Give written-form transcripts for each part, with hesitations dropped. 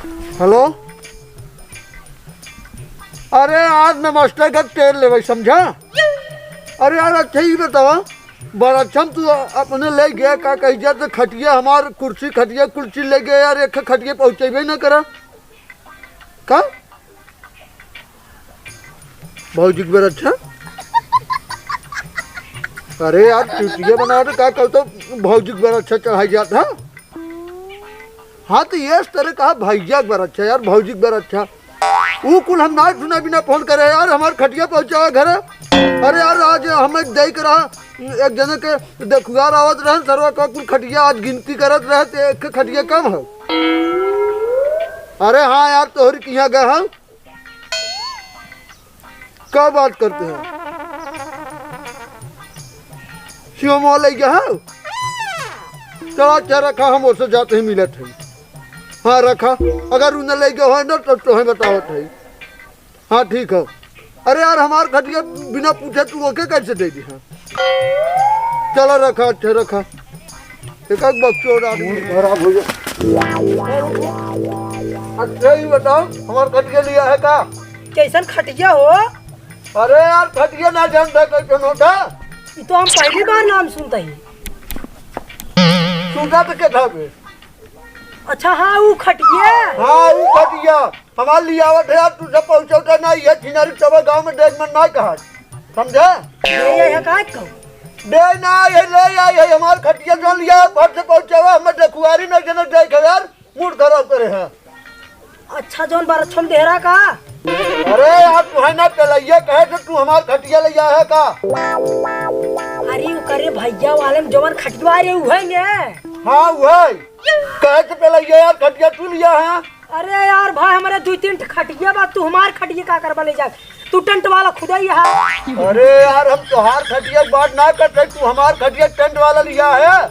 Hello. अरे आज नमस्ते का तेल ले समझा। अरे यार अच्छा ही बताओ, बड़ा अच्छा तू अपने ले गया का कही जा तो खटिया हमार कुर्सी खटिया कुर्सी ले गया यार, एक खटिया पहुँचेबे न करा का भौजी के बेर अच्छा। अरे यार चुटिया बना तो क्या कहते भौजी के बेर अच्छा चढ़ाई जाता। हाँ तो ये इस तरह कहा भैया के बेर अच्छा यार, भौजी के बेर अच्छा वो कुल हम ना सुना बिना फोन करे यार हमार खटिया पहुँचा घर। अरे यार आज हमें देख रहा एक जने के देखुआर आवत रहे सरवा का कुल खटिया आज गिनती करत रहे तो एक खटिया कम है। अरे हाँ यार तोहरी किया गए हम क्या बात करते हैं शिव मॉल ले गया है। चलो अच्छा रखा हम उससे जाते ही मिले थे। हाँ रखा अगर उन्हें ले गया हो ना तो तुम्हें बताओ थे। हाँ ठीक है। अरे यार हमार खटिया बिना पूछे तू ओके कैसे दे दी। हाँ चलो रखा अच्छा रखा एक बच्चों खराब हो गया। अच्छा ही बताओ हमार खटिया लिया है का कैसन खटिया हो। अरे यार खटिया ना जानता कैसे होता तो हम पहली बार नाम सुनते ही। सुनता तो क्या था बे? अच्छा हाँ वो खटिया। हाँ वो खटिया हमारे लिए आवत है यार, तुझे पहुँचौता नहीं है छिनारी तब गाँव में देख मन ना कहा समझे। ये है का कहूँ दे ना ये ले आई है हमार खटिया जो लिया घर से पहुँचावा हमें देखुआरी नहीं जने देख यार मूड खराब करे हैं। अच्छा जोन बार छम देहरा का। अरे यार तू है ना पहले कहे तो तू हमार खटिया ले आया है का। अरे वो करे भैया वाले में जवन खटिया रे उहेंगे। हाँ वही कहे तो पहले यार खटिया तू लिया है। अरे यार भाई हमारे 2-3 खटिया बात तू हमार खटिया का करवा ले जा तू टेंट वाला खुदा ही है। अरे यार हम तोहार खटिया की बात ना करते तू हमार खटिया टेंट वाला लिया है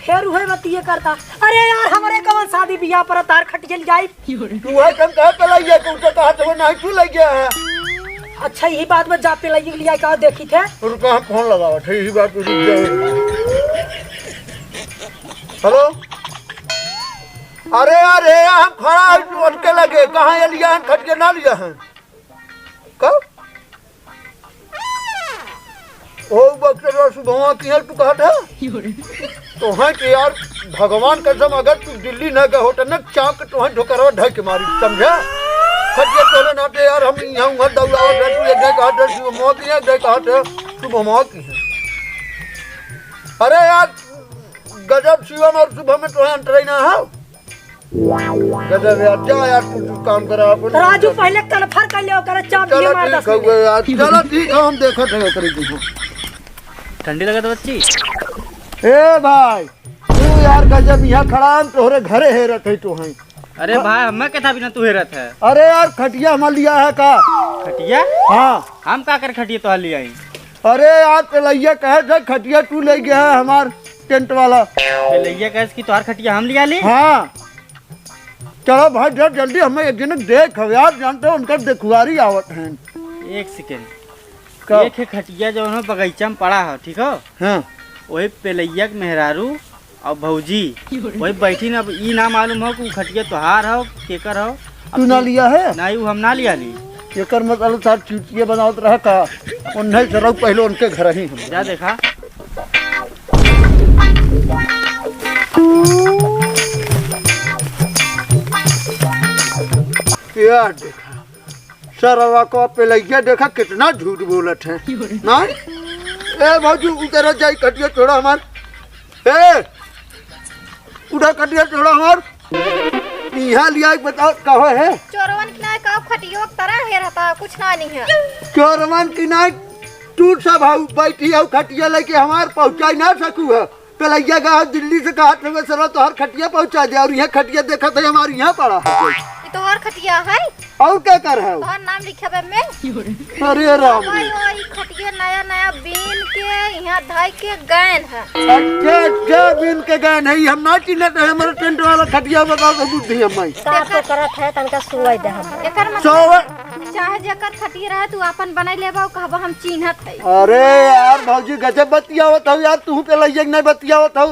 फिर वही बात ये करता। अरे यार हमारे कवन शादी ब्याह पर तार खटिया ले जाई तू है कम कहे पहले ये तू तो कहा तो नहीं तू ले गया है। अच्छा यही बात में जाते लगी लिया का देखी थे रुका हम फोन लगावा थे यही बात रुक जाए। हेलो। अरे यार हम खड़ा उनके लगे कहाँ ये लिया है खटिया ना लिया है कब ओ बक्सर सुबह की है तू कहा था तो है कि यार भगवान कसम अगर तू दिल्ली न गए होता न चाक तो है ठोकरवा ढक के मारी समझा। खटिया तोले नाते यार हम यहाँ उधर दौड़ावत है तू ये देख कहा था सुबह की है देख कहा था सुबह की है। अरे यार गजब शिवम और सुबह में तो अंतर ही ना है गजब यार जा यार तू काम करा राजू पहले कन्फर्म कर लियो करे चाप दिए मार दस यार चलो ठीक है हम देखो थे करेंगे। ठंडी लगा तो बच्ची ए भाई तू यार गजब यहाँ खड़ा हम तोहरे घरे है रखे तो हैं। अरे भाई हमें क्या था बिना तू हेरत है। अरे यार खटिया हम लिया है का खटिया हाँ हम का कर खटिया तो ले आई। अरे यार पहले कहे थे खटिया तू ले गया है हमार टेंट वाला लैया कैस की तोहार खटिया हम लिया ली। हाँ चलो भाई जब जल्दी हमें एक दिन देख यार जानते हो उनका देखुआरी आवत है। एक सेकेंड एक है खटिया जो है बगीचा में पड़ा है ठीक है। हाँ वही पेलैया के मेहरारू और भौजी वही बैठी ना ई ना मालूम हो कि खटिया तोहार हो केकर हो तू ना लिया है नहीं वो हम ना लिया ली। एकर मतलब साथ चुटिया बनावत रहा का उन्हें चलो पहले उनके घर ही हम जा देखा यार देखा सरवा को पहले देखा कितना झूठ बोलत है ना। ए भाजी उधर जाई कटिया छोड़ा हमार ए उधर कटिया छोड़ा हमार यहाँ लिया बताओ कहो है चोरवन की नाय का खटियो तरह है रहता कुछ ना नहीं है। चोरवन की नाय तू सब बैठी है खटिया लेके हमार पहुँचा ना सकू है पहले गाँव दिल्ली से कहा था सर तो हर खटिया पहुँचा दे और यहाँ खटिया देखा था हमारे यहाँ पड़ा है ये तो और खटिया है और क्या कर है और नाम लिखा बे में। अरे राम भाई ये खटिया नया नया बीन के यहाँ धाई के गैन है। अच्छा अच्छा बीन के गए नहीं हम ना चिन्हत है हमारे टेंट वाला खटिया बताओ तो बुद्धि हमारी का तो करत है तनका सुवाई दे हम एकर मतलब चाहे जेकर खटिया रहे तू अपन बनाई लेबा कहबा हम चिन्हत है। अरे यार भौजी गजब बतियावत हो यार तू पे लइये नहीं बतियावत हो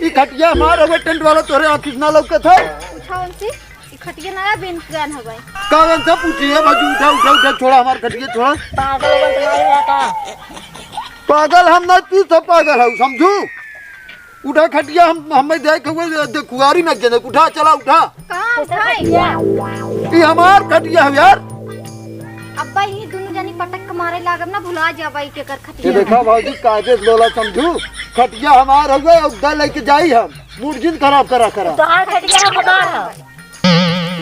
ई खटिया हमार हवे टेंट वाला तोरे ऑफिस ना लौकत है पूछा उनसे ई खटिया नया बिन गन हो गई। कागज से पूछिए भाजी, उठा उठा उठा, छोड़ा हमार खटिया छोड़ा। पागल हो गए तुम्हारे यहाँ का। पागल हम ना, तू सब पागल है समझू। उठा खटिया, हम हमें देख हुए देखुआरी न जने, उठा चला उठा। कहां उठाई? ये हमार खटिया है यार। अब्बा ही दोनों जनी पटक के मारे लागब ना, भुला जाबई के कर ये खटिया। देखा भाजी कायदे से बोला समझू, खटिया हमार हो गए, उदा लेके जाई हम मूड खराब करा करा। तोहार खटिया हमार है।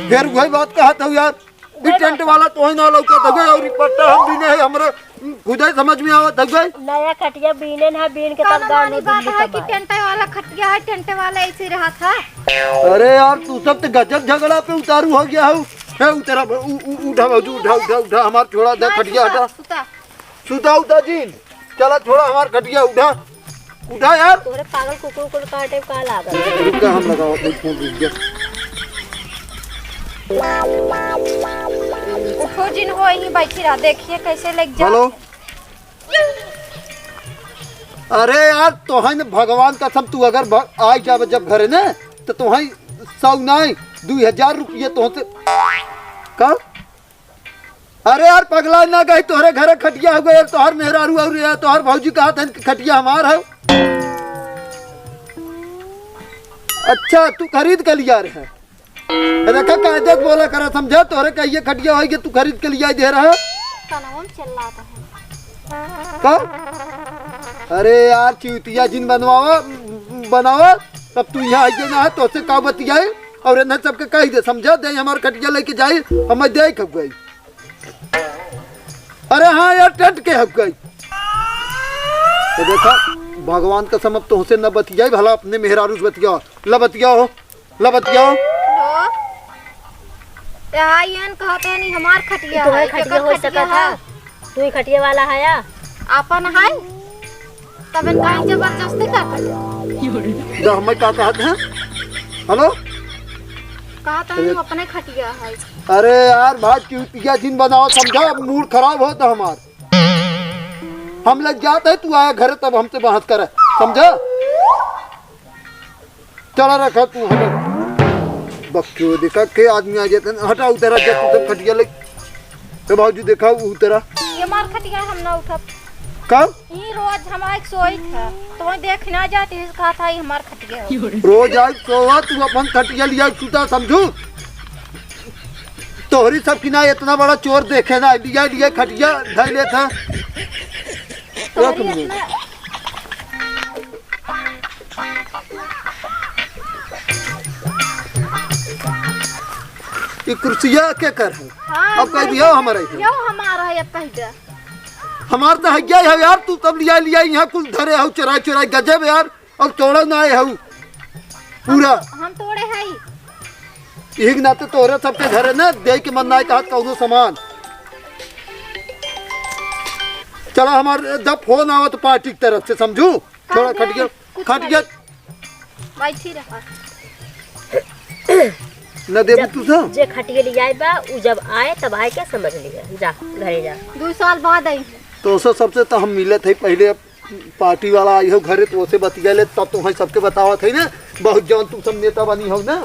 फिर वही बात कहा था यार, ई टेंट वाला तो ना लौका दगे और ई पट्टा हम भी नहीं, हमरा खुदा समझ में आवत दगे। नया खटिया बीने ना, बीन के तब काना गाने बात दिल्ली है कि टेंटे वाला खटिया है, टेंटे वाला ऐसे रहा था। अरे यार तू सब तो गजब झगड़ा पे उतारू हो गया हो। है उतरा उठा भाजी, उठा उठा उठा, हमार छोड़ा दे खटिया हटा। सुता सुता उता जीन, चला छोड़ा हमार खटिया, उठा उठा यार। तोरे पागल कुकुर को काटे का लागल। रुका हम लगाओ फोन रुक गया। उठो जिन हो ही बैठी रहा, देखिए कैसे लग जा। हेलो, अरे यार तोहन भगवान कसम, तू अगर आई जाब जब घरे ने तो तोहन 100 नहीं 2000 रुपये तुमसे का। अरे यार पगला ना गई, तोहरे घरे खटिया हो गए, तोहर मेहरारू और यार तोहर भौजी कहा था कि खटिया हमार है। अच्छा तू खरीद के लिया रहे, देखा कायदे से बोला करा, समझा। तोहरे कहिए खटिया होगी, तू खरीद के लिया दे रहा है कनवा में चल रहा था। का। अरे यार चूतिया जिन बनावा तब तू यहाँ आइए ना है, तो से का बतियाए और इन्हें सबके कही दे, समझा। दे हमारे खटिया लेके जाए, हमें दे खप गई। अरे हाँ यार टेंट के हप गई। तो देखा भगवान का समझ तो से न बतियाए, भला अपने मेहरारू से बतियाओ। ला बतियाओ, ला बतियाओ। हेलो, यहां कहते हैं नहीं हमार खटिया है, तुम्हारे खटिया हो सका था, तू ही खटिया वाला है या अपन है, तब कहीं जबरदस्ती कर तो हमें क्या कहते हैं। हेलो, कहते हैं हम अपने खटिया है। अरे यार भाई चूतिया जिन बनाओ, समझा। मूड खराब होता हमार, हम लग जाते हैं, तू आया घर तब हमसे बहस करे, समझा। चला रखा तू, हटा बक्यो, देखा के आदमी आ जाते हैं। हटा उतरा जा, तू सब खटिया ले तो भाजी देखा उतरा। ये हमार खटिया हम ना उठा कब ही, रोज हमारा एक सोई था तो देख ना जाती है, कहा था ये हमार खटिया है। रोज आज सोवा, तू अपन खटिया लिया सुता, समझू। तोहरी सब की ना इतना बड़ा चोर देखे ना, लिया लिया खटिया ढाई ले था। ये कुर्सिया के कर है। हाँ, अब कह दिया हमारा यो हमारा है, अब कह दे हमार तो हग्या है यार। तू तब लिया लिया यहाँ कुछ धरे हो, चुराई चुराई गजब यार। अब तोड़ा ना आए हो पूरा, हम तोड़े है एक नाते तोरे सबके घरे ना दे के मन ना कहा कौनो सामान। चला हमारे जब फोन आवा तो पार्टी की तरफ से, समझू। थोड़ा खटिया खटिया बैठी रहा। न दे तू सब जे खटिया ले जाए बा, उ जब आए तब आए क्या समझ लिया, जा घरे जा। 2 साल बाद आई। तो सबसे तो हम मिले थे पहले, पार्टी वाला आई हो घरे तो उसे बतिया ले, तब तो सबके बतावा थे ना। बहुत जान तू सब नेता बनी हो ना।